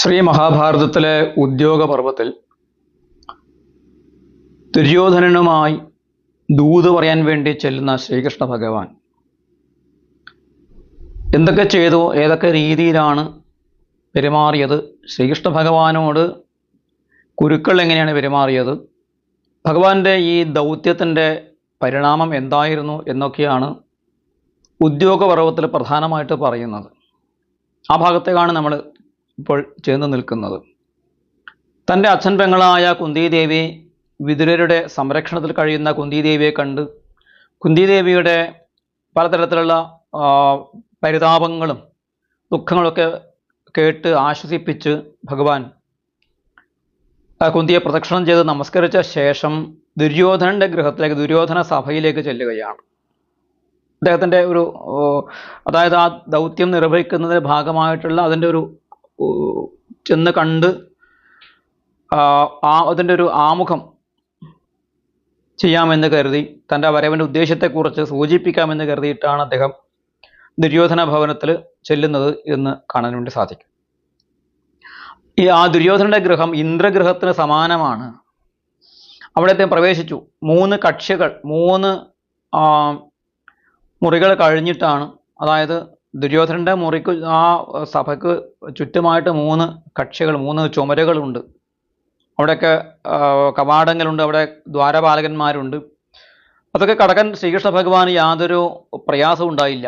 ശ്രീ മഹാഭാരതത്തിലെ ഉദ്യോഗപർവത്തിൽ ദുര്യോധനനുമായി ദൂത് പറയാൻ വേണ്ടി ചെല്ലുന്ന ശ്രീകൃഷ്ണ ഭഗവാൻ എന്തൊക്കെ ചെയ്തു, ഏതൊക്കെ രീതിയിലാണ് പെരുമാറിയത്, ശ്രീകൃഷ്ണ ഭഗവാനോട് കുരുക്കൾ എങ്ങനെയാണ് പെരുമാറിയത്, ഭഗവാന്റെ ഈ ദൗത്യത്തിൻ്റെ പരിണാമം എന്തായിരുന്നു എന്നൊക്കെയാണ് ഉദ്യോഗപർവത്തിൽ പ്രധാനമായിട്ട് പറയുന്നത്. ആ ഭാഗത്തേക്കാണ് നമ്മൾ ഇപ്പോൾ ചേർന്ന് നിൽക്കുന്നത്. തൻ്റെ അച്ഛൻ പെങ്ങളായ കുന്തിദേവി, വിതുരരുടെ സംരക്ഷണത്തിൽ കഴിയുന്ന കുന്തിദേവിയെ കണ്ട് കുന്തിദേവിയുടെ പലതരത്തിലുള്ള പരിതാപങ്ങളും ദുഃഖങ്ങളൊക്കെ കേട്ട് ആശ്വസിപ്പിച്ച് ഭഗവാൻ കുന്തിയെ പ്രദക്ഷിണം ചെയ്ത് നമസ്കരിച്ച ശേഷം ദുര്യോധനൻ്റെ ഗൃഹത്തിലേക്ക്, ദുര്യോധന സഭയിലേക്ക് ചെല്ലുകയാണ്. അദ്ദേഹത്തിൻ്റെ അതായത് ആ ദൗത്യം നിർവഹിക്കുന്നതിൻ്റെ ഭാഗമായിട്ടുള്ള അതിൻ്റെ ചെന്ന് കണ്ട് അതിൻ്റെ ആമുഖം ചെയ്യാമെന്ന് കരുതി, തൻ്റെ വരവിൻ്റെ ഉദ്ദേശത്തെക്കുറിച്ച് സൂചിപ്പിക്കാമെന്ന് കരുതിയിട്ടാണ് അദ്ദേഹം ദുര്യോധന ഭവനത്തിൽ ചെല്ലുന്നത് എന്ന് കാണാൻ വേണ്ടി സാധിക്കും. ആ ദുര്യോധനൻ്റെ ഗൃഹം ഇന്ദ്രഗൃഹത്തിന് സമാനമാണ്. അവിടെ അദ്ദേഹം പ്രവേശിച്ചു. 3 കക്ഷികൾ, 3 മുറികൾ കഴിഞ്ഞിട്ടാണ്, അതായത് ദുര്യോധനൻ്റെ മുറിക്ക്, ആ സഭയ്ക്ക് ചുറ്റുമായിട്ട് 3 കക്ഷികൾ, 3 ചുമരുകളുണ്ട്. അവിടെയൊക്കെ കവാടങ്ങളുണ്ട്, അവിടെ ദ്വാരപാലകന്മാരുണ്ട്. അതൊക്കെ കടക്കാൻ ശ്രീകൃഷ്ണ ഭഗവാന് യാതൊരു പ്രയാസവും ഉണ്ടായില്ല.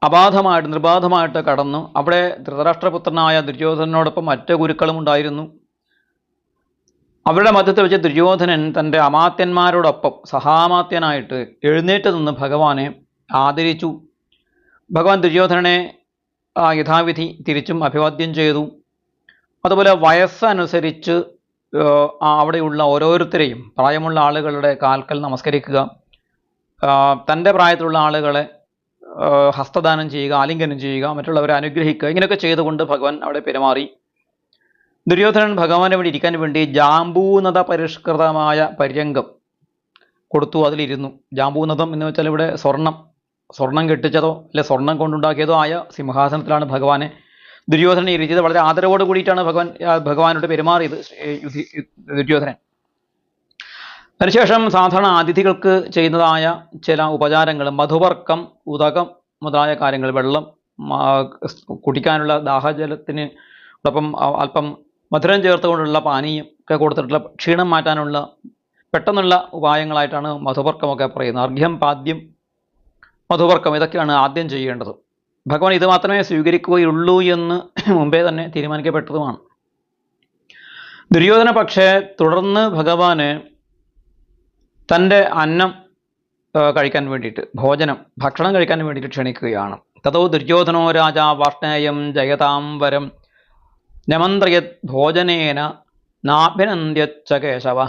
അബാധമായിട്ട്, നിർബാധമായിട്ട് കടന്നു. അവിടെ ധൃതരാഷ്ട്രപുത്രനായ ദുര്യോധനനോടൊപ്പം മറ്റ് ഗുരുക്കളും ഉണ്ടായിരുന്നു. അവരുടെ മധ്യത്തിൽ വെച്ച് ദുര്യോധനൻ തൻ്റെ അമാത്യന്മാരോടൊപ്പം സഹാമാത്യനായിട്ട് എഴുന്നേറ്റ് നിന്ന് ഭഗവാനെ ആദരിച്ചു. ഭഗവാൻ ദുര്യോധനനെ യഥാവിധി തിരിച്ചും അഭിവാദ്യം ചെയ്തു. അതുപോലെ വയസ്സനുസരിച്ച് അവിടെയുള്ള ഓരോരുത്തരെയും, പ്രായമുള്ള ആളുകളുടെ കാൽക്കൽ നമസ്കരിക്കുക, തൻ്റെ പ്രായത്തിലുള്ള ആളുകളെ ഹസ്തദാനം ചെയ്യുക, ആലിംഗനം ചെയ്യുക, മറ്റുള്ളവരെ അനുഗ്രഹിക്കുക, ഇങ്ങനെയൊക്കെ ചെയ്തുകൊണ്ട് ഭഗവാൻ അവിടെ പെരുമാറി. ദുര്യോധനൻ ഭഗവാനെ വേണ്ടി ഇരിക്കാൻ വേണ്ടി ജാംബൂനദ പരിഷ്കൃതമായ പര്യങ്കം കൊടുത്തു, അതിലിരുന്നു. ജാംബൂനദം എന്ന് വെച്ചാൽ ഇവിടെ സ്വർണം കെട്ടിച്ചതോ അല്ലെ സ്വർണം കൊണ്ടുണ്ടാക്കിയതോ ആയ സിംഹാസനത്തിലാണ് ഭഗവാനെ ദുര്യോധനനെ ഇരിച്ചത്. വളരെ ആദരവോട് കൂടിയിട്ടാണ് ഭഗവാനോട് പെരുമാറിയത് ദുര്യോധനൻ. അതിനുശേഷം സാധാരണ അതിഥികൾക്ക് ചെയ്യുന്നതായ ചില ഉപചാരങ്ങൾ, മധുവർക്കം, ഉദകം മുതലായ കാര്യങ്ങൾ, വെള്ളം കുടിക്കാനുള്ള ദാഹജലത്തിന് ഒപ്പം അല്പം മധുരം ചേർത്തുകൊണ്ടുള്ള പാനീയം ഒക്കെ കൊടുത്തിട്ടുള്ള ക്ഷീണം മാറ്റാനുള്ള പെട്ടെന്നുള്ള ഉപായങ്ങളായിട്ടാണ് മധുവർക്കമൊക്കെ പറയുന്നത്. അർഘ്യം, പാദ്യം, മധുവർക്കം, ഇതൊക്കെയാണ് ആദ്യം ചെയ്യേണ്ടത്. ഭഗവാൻ ഇത് മാത്രമേ സ്വീകരിക്കുകയുള്ളൂ എന്ന് മുമ്പേ തന്നെ തീരുമാനിക്കപ്പെട്ടതുമാണ്. ദുര്യോധന പക്ഷേ തുടർന്ന് ഭഗവാന് തൻ്റെ അന്നം കഴിക്കാൻ വേണ്ടിയിട്ട്, ഭക്ഷണം കഴിക്കാൻ വേണ്ടിയിട്ട് ക്ഷണിക്കുകയാണ്. തതോ ദുര്യോധനോ രാജാ വാർഷ്ണേയം ജയതാം വരം നമന്ത്രയത് ഭോജനേന നാഭിനന്ദ്യച്ച കേശവ.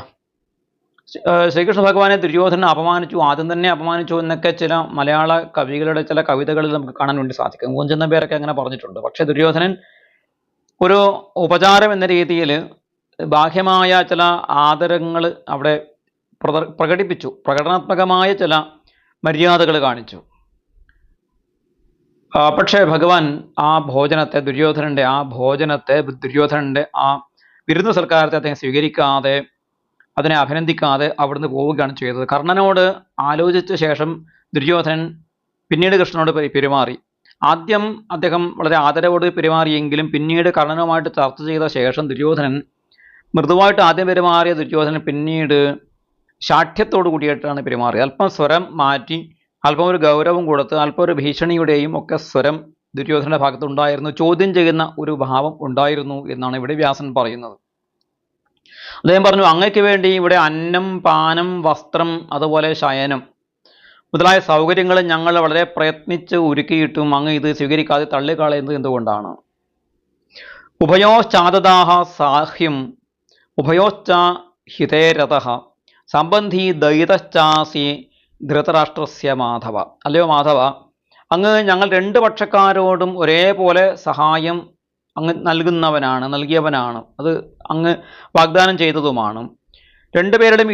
ശ്രീകൃഷ്ണ ഭഗവാനെ ദുര്യോധനൻ അപമാനിച്ചു, ആദ്യം തന്നെ അപമാനിച്ചു എന്നൊക്കെ ചില മലയാള കവികളുടെ ചില കവിതകളിൽ നമുക്ക് കാണാൻ വേണ്ടി സാധിക്കും. കുഞ്ചൻ നമ്പ്യാരൊക്കെ അങ്ങനെ പറഞ്ഞിട്ടുണ്ട്. പക്ഷെ ദുര്യോധനൻ ഒരു ഉപചാരം എന്ന രീതിയിൽ ബാഹ്യമായ ചില ആദരങ്ങൾ അവിടെ പ്രകടിപ്പിച്ചു, പ്രകടനാത്മകമായ ചില മര്യാദകൾ കാണിച്ചു. പക്ഷേ ഭഗവാൻ ആ ഭോജനത്തെ, ദുര്യോധനൻ്റെ ആ വിരുന്ന് സൽക്കാരത്തെ അദ്ദേഹം സ്വീകരിക്കാതെ, അതിനെ അഭിനന്ദിക്കാതെ അവിടുന്ന് പോവുകയാണ് ചെയ്തത്. കർണനോട് ആലോചിച്ച ശേഷം ദുര്യോധനൻ പിന്നീട് കൃഷ്ണനോട് പെരുമാറി. ആദ്യം അദ്ദേഹം വളരെ ആദരവോട് പെരുമാറിയെങ്കിലും പിന്നീട് കർണനുമായിട്ട് ചർച്ച ചെയ്ത ശേഷം ദുര്യോധനൻ മൃദുവായിട്ട് ആദ്യം പെരുമാറിയ ദുര്യോധനൻ പിന്നീട് ശാഠ്യത്തോടു കൂടിയിട്ടാണ് പെരുമാറിയത്. അല്പം സ്വരം മാറ്റി, അല്പം ഒരു ഗൗരവം കൊടുത്ത്, അല്പം ഒരു ഭീഷണിയുടെയും ഒക്കെ സ്വരം ദുര്യോധനന്റെ ഭാഗത്തുണ്ടായിരുന്നു. ചോദ്യം ചെയ്യുന്ന ഒരു ഭാവം ഉണ്ടായിരുന്നു എന്നാണ് ഇവിടെ വ്യാസൻ പറയുന്നത്. അദ്ദേഹം പറഞ്ഞു, അങ്ങയ്ക്ക് വേണ്ടി ഇവിടെ അന്നം, പാനം, വസ്ത്രം, അതുപോലെ ശയനം മുതലായ സൗകര്യങ്ങൾ ഞങ്ങൾ വളരെ പ്രയത്നിച്ച് ഒരുക്കിയിട്ടും അങ്ങ് ഇത് സ്വീകരിക്കാതെ തള്ളിക്കളയുന്നത് എന്തുകൊണ്ടാണ്? ഉഭയോശ്ചാദദാഹ സാഹ്യം ഉഭയോശ്ച ഹിതേരതഃ സംബന്ധി ദയിതശ്ചാസി ധൃതരാഷ്ട്രസ്യ മാധവ. അല്ലയോ മാധവ, അങ്ങ് ഞങ്ങൾ 2 പക്ഷക്കാരോടും ഒരേപോലെ സഹായം അങ്ങ് നൽകിയവനാണ്. അത് അങ്ങ് വാഗ്ദാനം ചെയ്തതുമാണ്. 2 പേരുടെയും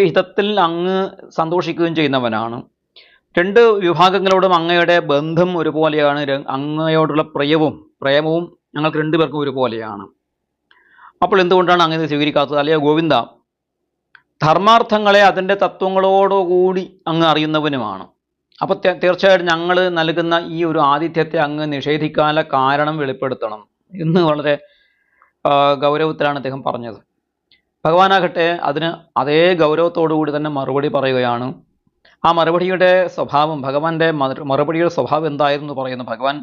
ഹിതത്തിൽ അങ്ങ് സന്തോഷിക്കുകയും ചെയ്യുന്നവനാണ്. 2 വിഭാഗങ്ങളോടും അങ്ങയുടെ ബന്ധം ഒരുപോലെയാണ്. അങ്ങയോടുള്ള പ്രേമവും ഞങ്ങൾക്ക് രണ്ടുപേർക്കും ഒരുപോലെയാണ്. അപ്പോൾ എന്തുകൊണ്ടാണ് അങ്ങനെ സ്വീകരിക്കാത്തത്? അല്ലയോ ഗോവിന്ദ, ധർമാർത്ഥങ്ങളെ അതിൻ്റെ തത്വങ്ങളോടുകൂടി അങ്ങ് അറിയുന്നവനുമാണ്. അപ്പോൾ തീർച്ചയായിട്ടും ഞങ്ങൾ നൽകുന്ന ഈ ഒരു ആതിഥ്യത്തെ അങ്ങ് നിഷേധിക്കാനുള്ള കാരണം വെളിപ്പെടുത്തണം എന്ന് വളരെ ഗൗരവത്തിലാണ് അദ്ദേഹം പറഞ്ഞത്. ഭഗവാനാകട്ടെ അതിന് അതേ ഗൗരവത്തോടുകൂടി തന്നെ മറുപടി പറയുകയാണ്. ആ മറുപടിയുടെ സ്വഭാവം, ഭഗവാന്റെ മറുപടിയുടെ സ്വഭാവം എന്തായിരുന്നു പറയുന്നു. ഭഗവാൻ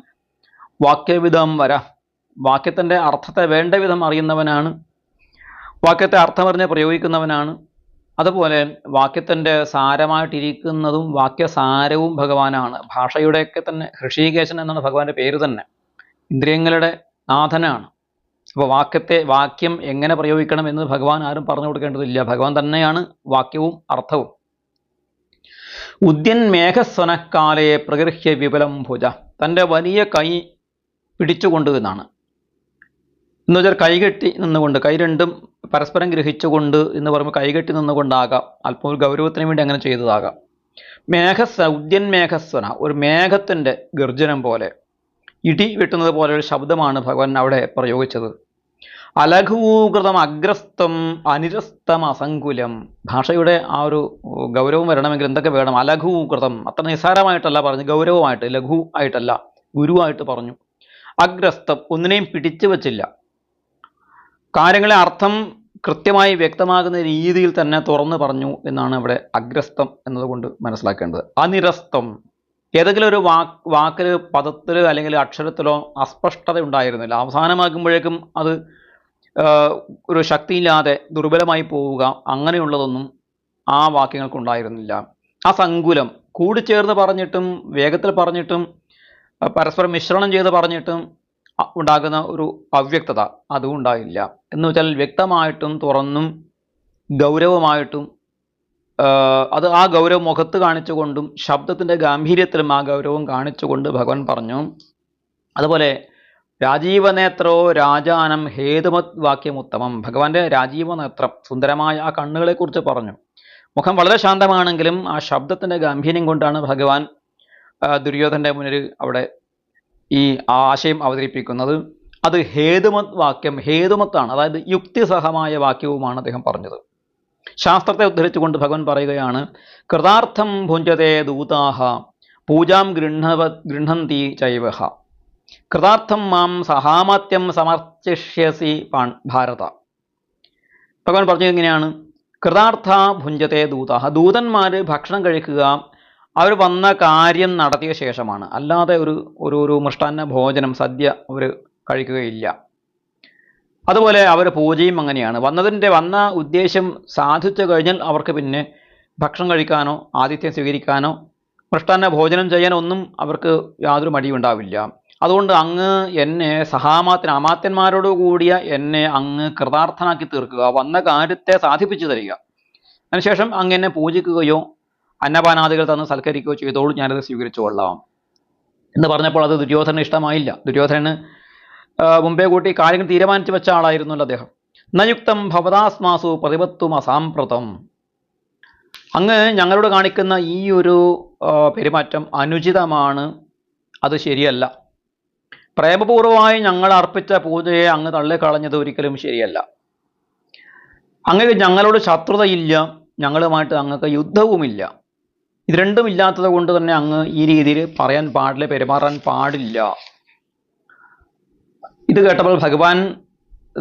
വാക്യവിധം വര, വാക്യത്തിൻ്റെ അർത്ഥത്തെ വേണ്ട വിധം അറിയുന്നവനാണ്, വാക്യത്തെ അർത്ഥമറിഞ്ഞ് പ്രയോഗിക്കുന്നവനാണ്. അതുപോലെ വാക്യത്തിൻ്റെ സാരമായിട്ടിരിക്കുന്നതും വാക്യസാരവും ഭഗവാനാണ്. ഭാഷയുടെയൊക്കെ തന്നെ ഹൃഷീകേശൻ എന്നാണ് ഭഗവാന്റെ പേര് തന്നെ. ഇന്ദ്രിയങ്ങളുടെ നാഥനാണ്. അപ്പോൾ വാക്യം എങ്ങനെ പ്രയോഗിക്കണം എന്ന് ഭഗവാൻ ആരും പറഞ്ഞു കൊടുക്കേണ്ടതില്ല. ഭഗവാൻ തന്നെയാണ് വാക്യവും അർത്ഥവും. ഉദ്യൻ മേഘസ്വനക്കാലെ പ്രഗൃഹ്യ വിപുലം ഭുജ, തൻ്റെ വലിയ കൈ പിടിച്ചുകൊണ്ട് എന്നാണ്. എന്ന് വെച്ചാൽ കൈകെട്ടി നിന്നുകൊണ്ട്, കൈ രണ്ടും പരസ്പരം ഗ്രഹിച്ചുകൊണ്ട് എന്ന് പറയുമ്പോൾ കൈകെട്ടി നിന്നുകൊണ്ടാകാം, അല്പം ഒരു ഗൗരവത്തിന് വേണ്ടി അങ്ങനെ ചെയ്തതാകാം. ഉദ്യൻ മേഘസ്വന, ഒരു മേഘത്തിൻ്റെ ഗർജനം പോലെ, ഇടി വെട്ടുന്നത് പോലെ ഒരു ശബ്ദമാണ് ഭഗവാൻ അവിടെ പ്രയോഗിച്ചത്. അലഘൂകൃതം അഗ്രസ്തം അനിരസ്തം അസങ്കുലം, ഭാഷയുടെ ആ ഒരു ഗൗരവം വരണമെങ്കിൽ എന്തൊക്കെ വേണം? അലഘൂകൃതം, അത്ര നിസ്സാരമായിട്ടല്ല പറഞ്ഞു, ഗൗരവമായിട്ട്, ലഘു ആയിട്ടല്ല, ഗുരുവായിട്ട് പറഞ്ഞു. അഗ്രസ്തം, ഒന്നിനെയും പിടിച്ചു വച്ചില്ല, കാര്യങ്ങളെ അർത്ഥം കൃത്യമായി വ്യക്തമാകുന്ന രീതിയിൽ തന്നെ തുറന്നു പറഞ്ഞു എന്നാണ് ഇവിടെ അഗ്രസ്തം എന്നതുകൊണ്ട് മനസ്സിലാക്കേണ്ടത്. അനിരസ്തം, ഏതെങ്കിലും ഒരു വാക്കിൽ, പദത്തിൽ അല്ലെങ്കിൽ അക്ഷരത്തിലോ അസ്പഷ്ടത ഉണ്ടായിരുന്നില്ല. അവസാനമാകുമ്പോഴേക്കും അത് ഒരു ശക്തിയില്ലാതെ ദുർബലമായി പോവുക, അങ്ങനെയുള്ളതൊന്നും ആ വാക്യങ്ങൾക്കുണ്ടായിരുന്നില്ല. അസങ്കുലം, കൂടിച്ചേർന്ന് പറഞ്ഞിട്ടും വേഗത്തിൽ പറഞ്ഞിട്ടും പരസ്പരം മിശ്രണം ചെയ്ത് പറഞ്ഞിട്ടും ഉണ്ടാകുന്ന ഒരു അവ്യക്തത അതും ഉണ്ടായില്ല. എന്ന് വെച്ചാൽ വ്യക്തമായിട്ടും തുറന്നും ഗൗരവമായിട്ടും അത് ആ ഗൗരവം മുഖത്ത് കാണിച്ചുകൊണ്ടും ശബ്ദത്തിൻ്റെ ഗാംഭീര്യത്തിലും ആ ഗൗരവം കാണിച്ചുകൊണ്ട് ഭഗവാൻ പറഞ്ഞു. അതുപോലെ രാജീവനേത്രോ രാജാനം ഹേതുമത് വാക്യമുത്തമം, ഭഗവാന്റെ രാജീവനേത്രം, സുന്ദരമായ ആ കണ്ണുകളെക്കുറിച്ച് പറഞ്ഞു. മുഖം വളരെ ശാന്തമാണെങ്കിലും ആ ശബ്ദത്തിൻ്റെ ഗാംഭീര്യം കൊണ്ടാണ് ഭഗവാൻ ദുര്യോധൻ്റെ മുന്നിൽ അവിടെ ഈ ആശയം അവതരിപ്പിക്കുന്നത്. അത് ഹേതുമത് വാക്യം, ഹേതുമത്താണ്, അതായത് യുക്തിസഹമായ വാക്യവുമാണ് അദ്ദേഹം പറഞ്ഞത്. ശാസ്ത്രത്തെ ഉദ്ധരിച്ചുകൊണ്ട് ഭഗവാൻ പറയുകയാണ്, കൃതാർത്ഥം ഭുഞ്ജതേ ദൂതാഹ പൂജാം ഗൃഹന്തി ചൈവഹ, കൃതാർത്ഥം മാം സഹാമത്യം സമർച്ചിഷ്യസി ഭാരത. ഭഗവാൻ പറഞ്ഞത് എങ്ങനെയാണ്? കൃതാർത്ഥ ഭുഞ്ജതേ ദൂതാഹ, ദൂതന്മാർ ഭക്ഷണം കഴിക്കുക അവർ വന്ന കാര്യം നടത്തിയ ശേഷമാണ്, അല്ലാതെ ഒരു മൃഷ്ടാന്ന ഭോജനം, സദ്യ അവർ കഴിക്കുകയില്ല. അതുപോലെ അവർ പൂജയും അങ്ങനെയാണ്. വന്ന ഉദ്ദേശം സാധിച്ചു കഴിഞ്ഞാൽ അവർക്ക് പിന്നെ ഭക്ഷണം കഴിക്കാനോ ആതിഥ്യം സ്വീകരിക്കാനോ മൃഷ്ടാന്ന ഭോജനം ചെയ്യാനോ ഒന്നും അവർക്ക് യാതൊരു മടിയുണ്ടാവില്ല. അതുകൊണ്ട് അങ്ങ് എന്നെ അമാത്യന്മാരോട് കൂടിയ എന്നെ അങ്ങ് കൃതാർത്ഥനാക്കി തീർക്കുക, വന്ന കാര്യത്തെ സാധിപ്പിച്ചു തരിക, അതിനുശേഷം അങ്ങ് എന്നെ പൂജിക്കുകയോ അന്നപാനാദികൾ തന്ന് സൽക്കരിക്കുകയോ ചെയ്തോളൂ, ഞാനത് സ്വീകരിച്ചു കൊള്ളാം എന്ന് പറഞ്ഞപ്പോൾ അത് ദുര്യോധനന് ഇഷ്ടമായില്ല. ദുര്യോധനന് മുമ്പേ കൂട്ടി കാര്യങ്ങൾ തീരുമാനിച്ചു വെച്ച ആളായിരുന്നല്ലോ അദ്ദേഹം. നയുക്തം ഭവതാസ്മാസു പ്രതിപത്തും അസാമ്പ്രതം, അങ്ങ് ഞങ്ങളോട് കാണിക്കുന്ന ഈ ഒരു പെരുമാറ്റം അനുചിതമാണ്, അത് ശരിയല്ല. പ്രേമപൂർവമായി ഞങ്ങൾ അർപ്പിച്ച പൂജയെ അങ്ങ് തള്ളിക്കളഞ്ഞത് ഒരിക്കലും ശരിയല്ല. അങ്ങ് ഞങ്ങളോട് ശത്രുതയില്ല, ഞങ്ങളുമായിട്ട് അങ്ങക്ക് യുദ്ധവുമില്ല. ഇത് രണ്ടും ഇല്ലാത്തത് കൊണ്ട് തന്നെ അങ്ങ് ഈ രീതിയിൽ പറയാൻ പാടില്ല, പെരുമാറാൻ പാടില്ല. ഇത് കേട്ടപ്പോൾ ഭഗവാൻ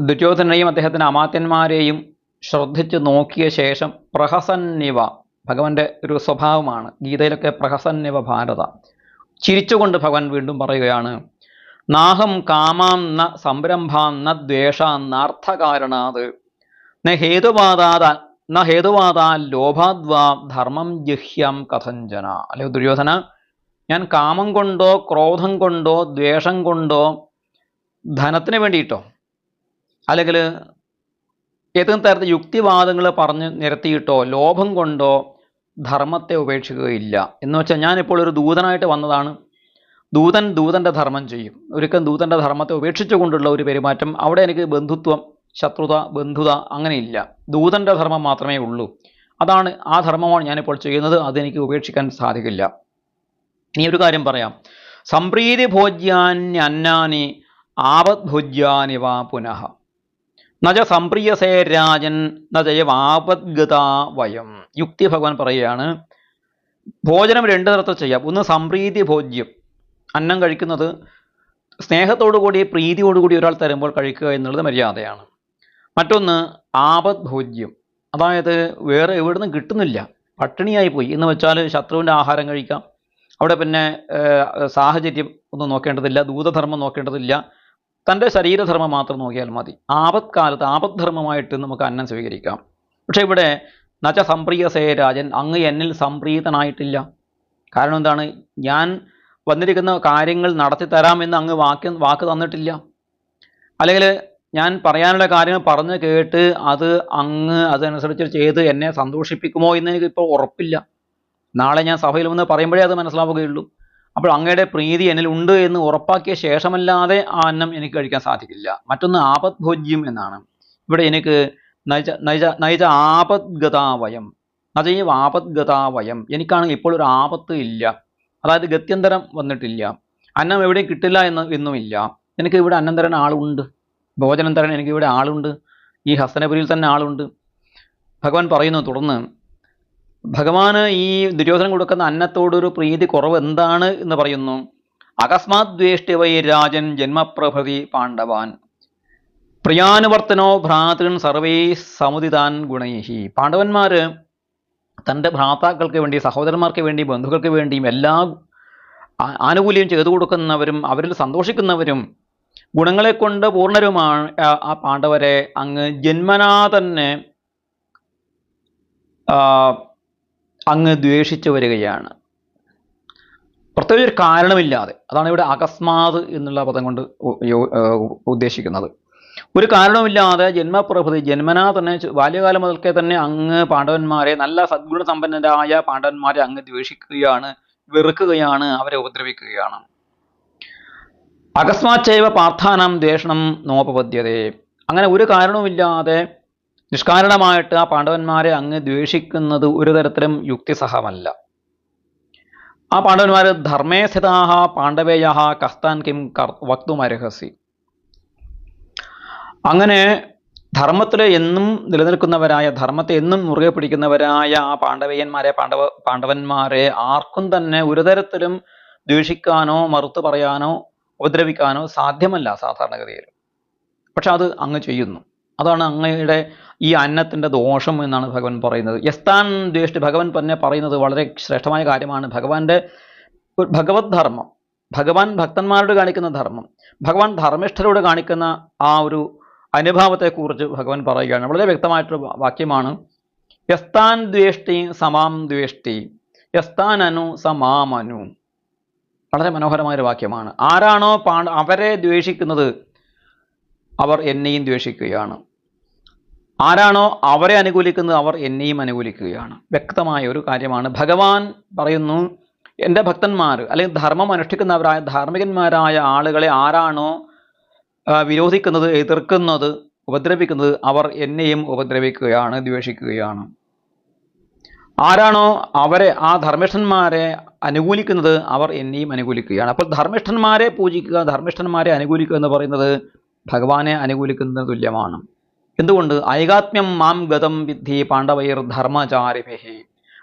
ദുര്യോധനെയും അദ്ദേഹത്തിൻ്റെ അമാത്യന്മാരെയും ശ്രദ്ധിച്ച് നോക്കിയ ശേഷം പ്രഹസന്നിവ, ഭഗവാന്റെ ഒരു സ്വഭാവമാണ് ഗീതയിലൊക്കെ പ്രഹസന്നിവ ഭാരത, ചിരിച്ചുകൊണ്ട് ഭഗവാൻ വീണ്ടും പറയുകയാണ്, നാഹം കാമാം ന സംരംഭാം ന ദ്വേഷാം നാർത്ഥകാരണാത് ന ഹേതുവാദാ ലോഭാദ്വാ ധർമ്മം ജിഹ്യം കഥഞ്ജന. അല്ലയോ ദുര്യോധന, ഞാൻ കാമം കൊണ്ടോ ക്രോധം കൊണ്ടോ ദ്വേഷം കൊണ്ടോ ധനത്തിന് വേണ്ടിയിട്ടോ അല്ലെങ്കിൽ ഏതെങ്കിലും തരത്തിൽ യുക്തിവാദങ്ങൾ പറഞ്ഞ് നിരത്തിയിട്ടോ ലോഭം കൊണ്ടോ ധർമ്മത്തെ ഉപേക്ഷിക്കുകയില്ല. എന്ന് വെച്ചാൽ ഞാനിപ്പോൾ ഒരു ദൂതനായിട്ട് വന്നതാണ്. ദൂതൻ്റെ ധർമ്മം ചെയ്യും. ഒരിക്കലും ദൂതൻ്റെ ധർമ്മത്തെ ഉപേക്ഷിച്ചുകൊണ്ടുള്ള ഒരു പെരുമാറ്റം, അവിടെ എനിക്ക് ബന്ധുത്വം, ശത്രുത, ബന്ധുത അങ്ങനെയില്ല. ദൂതൻ്റെ ധർമ്മം മാത്രമേ ഉള്ളൂ. അതാണ്, ആ ധർമ്മമാണ് ഞാനിപ്പോൾ ചെയ്യുന്നത്, അതെനിക്ക് ഉപേക്ഷിക്കാൻ സാധിക്കില്ല. ഇനി ഒരു കാര്യം പറയാം. സംപ്രീതി ഭോജ്യാന്യന്നാനി ആപദ്ഭുജ്യാനിവ പുനഃ നജ സംപ്രിയസേ രാജൻ നജയവാപദ്ഗതാ വയം. യുക്തി ഭഗവാൻ പറയുകയാണ്, ഭോജനം രണ്ട് തരത്തിൽ ചെയ്യാം. ഒന്ന് സംപ്രീതി ഭോജ്യം, അന്നം കഴിക്കുന്നത് സ്നേഹത്തോടുകൂടി പ്രീതിയോടുകൂടി ഒരാൾ തരുമ്പോൾ കഴിക്കുക എന്നുള്ളത് മര്യാദയാണ്. മറ്റൊന്ന് ആപത് ഭോജ്യം, അതായത് വേറെ എവിടെ നിന്നും കിട്ടുന്നില്ല, പട്ടിണിയായി പോയി എന്ന് വെച്ചാൽ ശത്രുവിൻ്റെ ആഹാരം കഴിക്കാം. അവിടെ പിന്നെ സാഹചര്യം ഒന്നും നോക്കേണ്ടതില്ല, ദൂതധർമ്മം നോക്കേണ്ടതില്ല, തൻ്റെ ശരീരധർമ്മം മാത്രം നോക്കിയാൽ മതി. ആപത്കാലത്ത് ആപദ്ധർമ്മമായിട്ട് നമുക്ക് അന്നം സ്വീകരിക്കാം. പക്ഷേ ഇവിടെ നച്ച സംപ്രിയസേ രാജൻ, അങ്ങ് എന്നിൽ സംപ്രീതനായിട്ടില്ല. കാരണം എന്താണ്? ഞാൻ വന്നിരിക്കുന്ന കാര്യങ്ങൾ നടത്തി തരാമെന്ന് അങ്ങ് വാക്ക് തന്നിട്ടില്ല. അല്ലെങ്കിൽ ഞാൻ പറയാനുള്ള കാര്യങ്ങൾ പറഞ്ഞു കേട്ട് അത് അങ്ങ് അതനുസരിച്ച് ചെയ്ത് എന്നെ സന്തോഷിപ്പിക്കുമോ എന്ന് എനിക്കിപ്പോൾ ഉറപ്പില്ല. നാളെ ഞാൻ സഭയിൽ വന്ന് പറയുമ്പോഴേ അത് മനസ്സിലാവുകയുള്ളൂ. അപ്പോൾ അങ്ങയുടെ പ്രീതി എന്നിലുണ്ട് എന്ന് ഉറപ്പാക്കിയ ശേഷമല്ലാതെ ആ അന്നം എനിക്ക് കഴിക്കാൻ സാധിക്കില്ല. മറ്റൊന്ന് ആപദ്ഭോജ്യം എന്നാണ്. ഇവിടെ എനിക്ക് നൈജ ആപദ്ഗതാവയം, നജൈവ ആപദ്ഗതാവയം, എനിക്കാണെങ്കിൽ ഇപ്പോൾ ഒരു ആപത്ത് ഇല്ല, അതായത് ഗത്യന്തരം വന്നിട്ടില്ല, അന്നം എവിടെയും കിട്ടില്ല എന്നുമില്ല. എനിക്ക് ഇവിടെ അന്നം തരാൻ ആളുണ്ട്, ഭോജനം തരാൻ എനിക്ക് ഇവിടെ ആളുണ്ട്, ഈ ഹസ്തനപുരിയിൽ തന്നെ ആളുണ്ട്. ഭഗവാൻ പറയുന്നു തുടർന്ന്, ഭഗവാന് ഈ ദുര്യോധനൻ കൊടുക്കുന്ന അന്നത്തോടൊരു പ്രീതി കുറവ് എന്താണ് എന്ന് പറയുന്നു. അകസ്മാത് ദ്വേഷ്ടി വൈ രാജൻ ജന്മപ്രഭൃതി പാണ്ഡവാൻ പ്രിയാനുവർത്തനോ ഭ്രാതൃൻ സർവൈ സമുദിതാൻ ഗുണൈഹി. പാണ്ഡവന്മാർ തൻ്റെ ഭ്രാതാക്കൾക്ക് വേണ്ടി, സഹോദരന്മാർക്ക് വേണ്ടി, ബന്ധുക്കൾക്ക് വേണ്ടിയും എല്ലാ ആനുകൂല്യം ചെയ്തു കൊടുക്കുന്നവരും അവരിൽ സന്തോഷിക്കുന്നവരും ഗുണങ്ങളെ കൊണ്ട് പൂർണ്ണരുമാണ് ആ പാണ്ഡവരെ അങ്ങ് ജന്മനാ തന്നെ അങ്ങ് ദ്വേഷിച്ചു വരികയാണ്, പ്രത്യേകിച്ച് ഒരു കാരണമില്ലാതെ. അതാണ് ഇവിടെ അകസ്മാത് എന്നുള്ള പദം കൊണ്ട് ഉദ്ദേശിക്കുന്നത്. ഒരു കാരണവുമില്ലാതെ ജന്മപ്രഭൃതി, ജന്മനാ തന്നെ ബാല്യകാലം മുതൽക്കേ തന്നെ അങ്ങ് പാണ്ഡവന്മാരെ, നല്ല സദ്ഗുണ സമ്പന്നരായ പാണ്ഡവന്മാരെ അങ്ങ് ദ്വേഷിക്കുകയാണ്, വെറുക്കുകയാണ്, അവരെ ഉപദ്രവിക്കുകയാണ്. അകസ്മാച്ചൈവ പാർത്ഥാനാം ദ്വേഷണം നോപപദ്യതേ. അങ്ങനെ ഒരു കാരണവുമില്ലാതെ നിഷ്കാരണമായിട്ട് ആ പാണ്ഡവന്മാരെ അങ്ങ് ദ്വേഷിക്കുന്നത് ഒരു തരത്തിലും യുക്തിസഹമല്ല. ആ പാണ്ഡവന്മാർ ധർമ്മേ സ്ഥിതാഹ പാണ്ഡവേയ കസ്താൻ കിം വക്തുമർഹസി. അങ്ങനെ ധർമ്മത്തിൽ എന്നും നിലനിൽക്കുന്നവരായ, ധർമ്മത്തെ എന്നും മുറുകെ പിടിക്കുന്നവരായ ആ പാണ്ഡവന്മാരെ ആർക്കും തന്നെ ഒരു തരത്തിലും ദ്വേഷിക്കാനോ മറുത്തു പറയാനോ ഉപദ്രവിക്കാനോ സാധ്യമല്ല സാധാരണഗതിയിൽ. പക്ഷെ അത് അങ്ങ് ചെയ്യുന്നു. അതാണ് അങ്ങയുടെ ഈ അന്നത്തിൻ്റെ ദോഷം എന്നാണ് ഭഗവാൻ പറയുന്നത്. യസ്താൻ ദ്വേഷ്ടി, ഭഗവാൻ തന്നെ പറയുന്നത് വളരെ ശ്രേഷ്ഠമായ കാര്യമാണ്. ഭഗവാന്റെ ഭഗവത് ധർമ്മം, ഭഗവാൻ ഭക്തന്മാരോട് കാണിക്കുന്ന ധർമ്മം, ഭഗവാൻ ധർമ്മിഷ്ഠരോട് കാണിക്കുന്ന ആ ഒരു അനുഭാവത്തെക്കുറിച്ച് ഭഗവാൻ പറയുകയാണ്. വളരെ വ്യക്തമായിട്ടൊരു വാക്യമാണ്. യസ്താൻ ദ്വേഷ്ടി സമാം ദ്വേഷ്ടി യസ്താൻ അനു സമാമനു. വളരെ മനോഹരമായൊരു വാക്യമാണ്. ആരാണോ അവരെ ദ്വേഷിക്കുന്നത് അവർ എന്നെയും ദ്വേഷിക്കുകയാണ്, ആരാണോ അവരെ അനുകൂലിക്കുന്നത് അവർ എന്നെയും അനുകൂലിക്കുകയാണ്. വ്യക്തമായ ഒരു കാര്യമാണ്. ഭഗവാൻ പറയുന്നു, എൻ്റെ ഭക്തന്മാർ അല്ലെങ്കിൽ ധർമ്മം അനുഷ്ഠിക്കുന്നവരായ ധാർമ്മികന്മാരായ ആളുകളെ ആരാണോ വിരോധിക്കുന്നത്, എതിർക്കുന്നത്, ഉപദ്രവിക്കുന്നത് അവർ എന്നെയും ഉപദ്രവിക്കുകയാണ്, ദ്വേഷിക്കുകയാണ്. ആരാണോ അവരെ, ആ ധർമ്മിഷ്ഠന്മാരെ അനുകൂലിക്കുന്നത് അവർ എന്നെയും അനുകൂലിക്കുകയാണ്. അപ്പോൾ ധർമ്മിഷ്ഠന്മാരെ പൂജിക്കുക, ധർമ്മിഷ്ഠന്മാരെ അനുകൂലിക്കുക എന്ന് പറയുന്നത് ഭഗവാനെ അനുകൂലിക്കുന്നതിന് തുല്യമാണ്. എന്തുകൊണ്ട്? ഐകാത്മ്യം മാം ഗതം വിദ്ധി പാണ്ഡവൈർ ധർമ്മചാരിഭിഹി.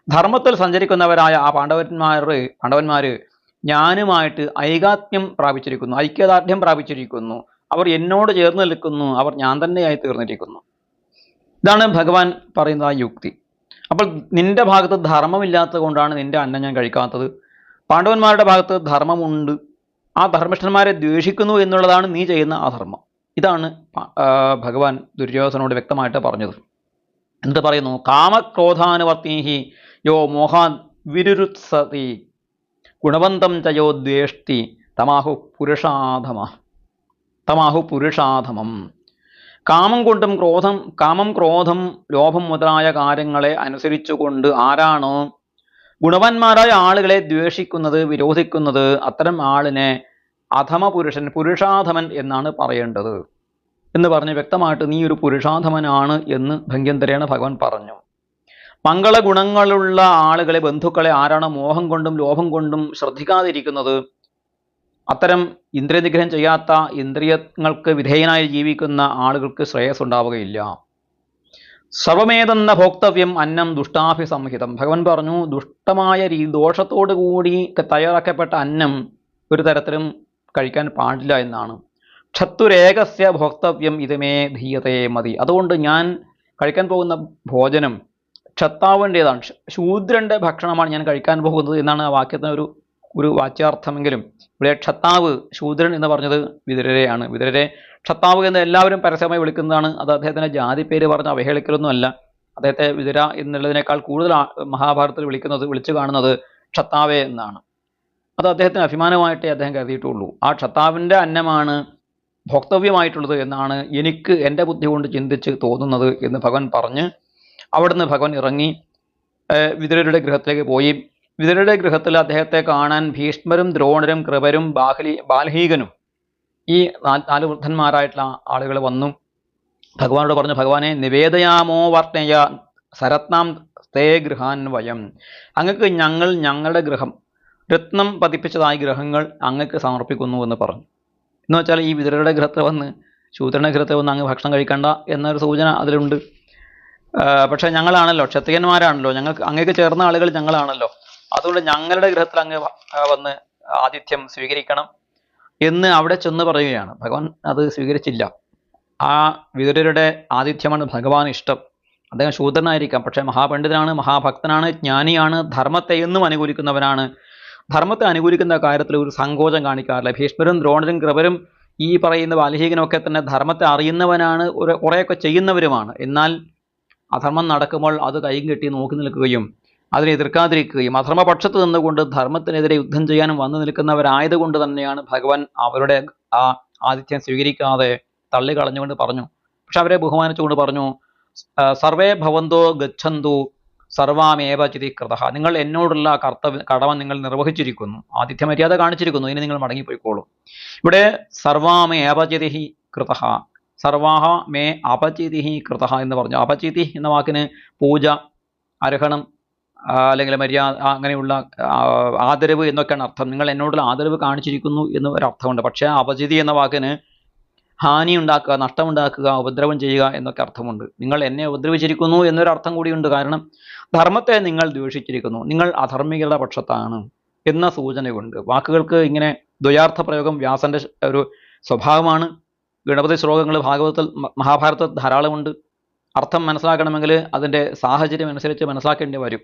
ധർമ്മത്തിൽ സഞ്ചരിക്കുന്നവരായ ആ പാണ്ഡവന്മാർ ഞാനുമായിട്ട് ഐകാത്മ്യം പ്രാപിച്ചിരിക്കുന്നു, ഐക്യദാർഢ്യം പ്രാപിച്ചിരിക്കുന്നു, അവർ എന്നോട് ചേർന്ന് നിൽക്കുന്നു, അവർ ഞാൻ തന്നെയായി തീർന്നിരിക്കുന്നു. ഇതാണ് ഭഗവാൻ പറയുന്ന ആ യുക്തി. അപ്പോൾ നിന്റെ ഭാഗത്ത് ധർമ്മമില്ലാത്തത് കൊണ്ടാണ് നിന്റെ അന്നം ഞാൻ കഴിക്കാത്തത്. പാണ്ഡവന്മാരുടെ ഭാഗത്ത് ധർമ്മമുണ്ട്, ആ ധർമ്മിഷ്ഠന്മാരെ ദ്വേഷിക്കുന്നു എന്നുള്ളതാണ് നീ ചെയ്യുന്ന ആ ധർമ്മം. ഇതാണ് ഭഗവാൻ ദുര്യോധനോട് വ്യക്തമായിട്ട് പറഞ്ഞത്. എന്ത് പറയുന്നു? കാമക്രോധാനുവർത്തിഹി യോ മോഹാൻ വിരുരുത്സതി ഗുണവന്തം ചയോ ദ്വേഷ്ടി തമാഹു പുരുഷാധമം. കാമം കൊണ്ടും കാമം, ക്രോധം, ലോഭം മുതലായ കാര്യങ്ങളെ അനുസരിച്ചുകൊണ്ട് ആരാണോ ഗുണവാന്മാരായ ആളുകളെ ദ്വേഷിക്കുന്നത്, വിരോധിക്കുന്നത്, അത്തരം ആളിനെ അധമ പുരുഷൻ, പുരുഷാധമൻ എന്നാണ് പറയേണ്ടത് എന്ന് പറഞ്ഞ് വ്യക്തമായിട്ട് നീ ഒരു പുരുഷാധമനാണ് എന്ന് ഭംഗ്യന്തരേണ ഭഗവാൻ പറഞ്ഞു. മംഗളഗുണങ്ങളുള്ള ആളുകളെ, ബന്ധുക്കളെ ആരാണ് മോഹം കൊണ്ടും ലോഭം കൊണ്ടും ശ്രദ്ധിക്കാതിരിക്കുന്നത്, അത്തരം ഇന്ദ്രിയ നിഗ്രഹം ചെയ്യാത്ത ഇന്ദ്രിയങ്ങൾക്ക് വിധേയനായി ജീവിക്കുന്ന ആളുകൾക്ക് ശ്രേയസ് ഉണ്ടാവുകയില്ല. സർവമേതെന്ന ഭോക്തവ്യം അന്നം ദുഷ്ടാഭിസംഹിതം. ഭഗവാൻ പറഞ്ഞു, ദുഷ്ടമായ ദോഷത്തോടു കൂടി തയ്യാറാക്കപ്പെട്ട അന്നം ഒരു തരത്തിലും കഴിക്കാൻ പാടില്ല എന്നാണ്. ക്ഷത്തുരേകസ്യ ഭോക്തവ്യം ഇതുമേ ധീയതേ മതി. അതുകൊണ്ട് ഞാൻ കഴിക്കാൻ പോകുന്ന ഭോജനം ക്ഷത്താവിൻ്റെതാണ്, ശൂദ്രന്റെ ഭക്ഷണമാണ് ഞാൻ കഴിക്കാൻ പോകുന്നത് എന്നാണ് ആ വാക്യത്തിന് ഒരു വാച്യാർത്ഥമെങ്കിലും ഇവിടെ ക്ഷത്താവ് ശൂദ്രൻ എന്ന് പറഞ്ഞത് വിതുരരെയാണ്. വിതുരരെ ക്ഷത്താവ് എന്ന് എല്ലാവരും പരസ്യമായി വിളിക്കുന്നതാണ്. അത് അദ്ദേഹത്തിൻ്റെ ജാതി പേര് പറഞ്ഞ് അവഹേളിക്കലൊന്നുമല്ല. അദ്ദേഹത്തെ വിതുര എന്നുള്ളതിനേക്കാൾ കൂടുതൽ മഹാഭാരതത്തിൽ വിളിച്ചു കാണുന്നത് ക്ഷത്താവേ എന്നാണ്. അത് അദ്ദേഹത്തിന് അഭിമാനമായിട്ടേ അദ്ദേഹം കരുതിയിട്ടുള്ളൂ. ആ ക്ഷത്താവിൻ്റെ അന്നമാണ് ഭോക്തവ്യമായിട്ടുള്ളത് എന്നാണ് എനിക്ക് എൻ്റെ ബുദ്ധി കൊണ്ട് ചിന്തിച്ച് തോന്നുന്നത് എന്ന് ഭഗവാൻ പറഞ്ഞ് അവിടുന്ന് ഭഗവാൻ ഇറങ്ങി വിതുരരുടെ ഗൃഹത്തിലേക്ക് പോയി. വിതുരരുടെ ഗൃഹത്തിൽ അദ്ദേഹത്തെ കാണാൻ ഭീഷ്മരും ദ്രോണരും കൃപരും ബാൽഹീകനും ഈ 4 വൃദ്ധന്മാരായിട്ടുള്ള ആളുകൾ വന്നു. ഭഗവാനോട് പറഞ്ഞു, ഭഗവാനെ നിവേദയാമോ വർണ്ണയ സരത്നാം തേ ഗൃഹാൻ വയം. അങ്ങക്ക് ഞങ്ങളുടെ ഗൃഹം, രത്നം പതിപ്പിച്ചതായ ഗ്രഹങ്ങൾ അങ്ങക്ക് സമർപ്പിക്കുന്നു എന്ന് പറഞ്ഞു. എന്ന് വെച്ചാൽ ഈ വിതുരരുടെ ഗൃഹത്തിൽ വന്ന് ശൂദ്രന്റെ ഗൃഹത്തിൽ വന്ന് അങ്ങ് ഭക്ഷണം കഴിക്കണ്ട എന്നൊരു സൂചന അതിലുണ്ട്. പക്ഷെ ഞങ്ങളാണല്ലോ, ക്ഷത്രിയന്മാരാണല്ലോ, അങ്ങേക്ക് ചേർന്ന ആളുകൾ ഞങ്ങളാണല്ലോ, അതുകൊണ്ട് ഞങ്ങളുടെ ഗൃഹത്തിൽ അങ്ങ് വന്ന് ആതിഥ്യം സ്വീകരിക്കണം എന്ന് അവിടെ ചെന്ന് പറയുകയാണ്. ഭഗവാൻ അത് സ്വീകരിച്ചില്ല. ആ വിതുരരുടെ ആതിഥ്യമാണ് ഭഗവാൻ ഇഷ്ടം. അദ്ദേഹം ശൂദ്രനായിരിക്കാം, പക്ഷേ മഹാപണ്ഡിതനാണ്, മഹാഭക്തനാണ്, ജ്ഞാനിയാണ്, ധർമ്മത്തെ എന്നും അനുകൂലിക്കുന്നവനാണ്. ധർമ്മത്തെ അനുകൂലിക്കുന്ന കാര്യത്തിൽ ഒരു സങ്കോചം കാണിക്കാറില്ല. ഭീഷ്മരും ദ്രോണരും കൃപരും ഈ പറയുന്ന ബാൽഹീകനൊക്കെ തന്നെ ധർമ്മത്തെ അറിയുന്നവനാണ്, കുറേയൊക്കെ ചെയ്യുന്നവരുമാണ്. എന്നാൽ അധർമ്മം നടക്കുമ്പോൾ അത് കൈയും കെട്ടി നോക്കി നിൽക്കുകയും അതിനെ എതിർക്കാതിരിക്കുകയും അധർമ്മപക്ഷത്ത് നിന്നുകൊണ്ട് ധർമ്മത്തിനെതിരെ യുദ്ധം ചെയ്യാനും വന്നു നിൽക്കുന്നവരായതുകൊണ്ട് തന്നെയാണ് ഭഗവാൻ അവരുടെ ആ ആതിഥ്യം സ്വീകരിക്കാതെ തള്ളിക്കളഞ്ഞുകൊണ്ട് പറഞ്ഞു. പക്ഷെ അവരെ ബഹുമാനിച്ചുകൊണ്ട് പറഞ്ഞു, സർവേ ഭവന്തോ ഗച്ഛന്തു സർവാമേവ ചിതികൃത. നിങ്ങൾ എന്നോടുള്ള കടമ നിങ്ങൾ നിർവഹിച്ചിരിക്കുന്നു, ആതിഥ്യ മര്യാദ കാണിച്ചിരിക്കുന്നു, ഇനി നിങ്ങൾ മടങ്ങിപ്പോയിക്കോളൂ. ഇവിടെ സർവാമേവ ചിതി കൃത, സർവാഹ മേ അപചിതി കൃത എന്ന് പറഞ്ഞു. അപചിതി എന്ന വാക്കിന് പൂജ, അർഹണം, അല്ലെങ്കിൽ മര്യാദ, അങ്ങനെയുള്ള ആദരവ് എന്നൊക്കെയാണ് അർത്ഥം. നിങ്ങൾ എന്നോടുള്ള ആദരവ് കാണിച്ചിരിക്കുന്നു എന്ന് ഒരർത്ഥമുണ്ട്. പക്ഷേ അപചിതി എന്ന വാക്കിന് ഹാനി ഉണ്ടാക്കുക, നഷ്ടമുണ്ടാക്കുക, ഉപദ്രവം ചെയ്യുക എന്നൊക്കെ അർത്ഥമുണ്ട്. നിങ്ങൾ എന്നെ ഉപദ്രവിച്ചിരിക്കുന്നു എന്നൊരർത്ഥം കൂടിയുണ്ട്. കാരണം ധർമ്മത്തെ നിങ്ങൾ ദ്വേഷിച്ചിരിക്കുന്നു, നിങ്ങൾ അധർമ്മികളുടെ പക്ഷത്താണ് എന്ന സൂചനയുണ്ട്. വാക്കുകൾക്ക് ഇങ്ങനെ ദ്വയാർത്ഥ പ്രയോഗം വ്യാസന്റെ ഒരു സ്വഭാവമാണ്. ഗണപതി ശ്ലോകങ്ങൾ മഹാഭാരതത്തിൽ ധാരാളമുണ്ട്. അർത്ഥം മനസ്സിലാക്കണമെങ്കിൽ അതിൻ്റെ സാഹചര്യം അനുസരിച്ച് മനസ്സിലാക്കേണ്ടി വരും.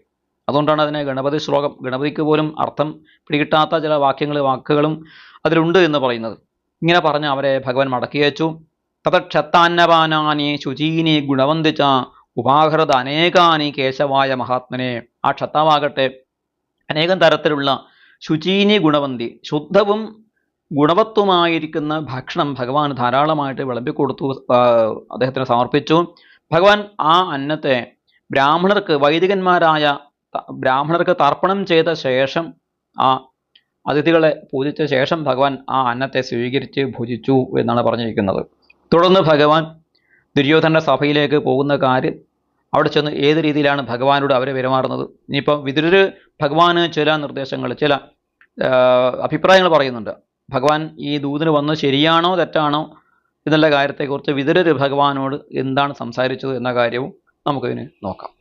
അതുകൊണ്ടാണ് അതിനെ ഗണപതി ശ്ലോകം, ഗണപതിക്ക് പോലും അർത്ഥം പിടികിട്ടാത്ത ചില വാക്കുകളും അതിലുണ്ട് എന്ന് പറയുന്നത്. ഇങ്ങനെ പറഞ്ഞ് അവരെ ഭഗവാൻ മടക്കിയച്ചു. തതക്ഷത്താന്നപാനാനി ശുചീനി ഗുണവന്തിച്ച ഉപാഹൃത അനേകാനി കേശവായ മഹാത്മനെ. ആ ക്ഷത്താവാകട്ടെ അനേകം തരത്തിലുള്ള ശുചീനി ഗുണവന്തി, ശുദ്ധവും ഗുണവത്വമായിരിക്കുന്ന ഭക്ഷണം ഭഗവാൻ ധാരാളമായിട്ട് വിളമ്പിക്കൊടുത്തു, അദ്ദേഹത്തിന് സമർപ്പിച്ചു. ഭഗവാൻ ആ അന്നത്തെ വൈദികന്മാരായ ബ്രാഹ്മണർക്ക് തർപ്പണം ചെയ്ത ശേഷം, ആ അതിഥികളെ പൂജിച്ച ശേഷം ഭഗവാൻ ആ അന്നത്തെ സ്വീകരിച്ച് ഭുജിച്ചു എന്നാണ് പറഞ്ഞിരിക്കുന്നത്. തുടർന്ന് ഭഗവാൻ ദുര്യോധനന്റെ സഭയിലേക്ക് പോകുന്ന കാര്യം, അവിടെ ചെന്ന് ഏത് രീതിയിലാണ് ഭഗവാനോട് അവരെ പെരുമാറുന്നത്. ഇനിയിപ്പോൾ വിതുരർ ഭഗവാന് ചില നിർദ്ദേശങ്ങൾ, ചില അഭിപ്രായങ്ങൾ പറയുന്നുണ്ട്. ഭഗവാൻ ഈ ദൂതിന് വന്നത് ശരിയാണോ തെറ്റാണോ എന്നുള്ള കാര്യത്തെക്കുറിച്ച് വിതുരർ ഭഗവാനോട് എന്താണ് സംസാരിച്ചത് എന്ന കാര്യവും നമുക്കിതിന് നോക്കാം.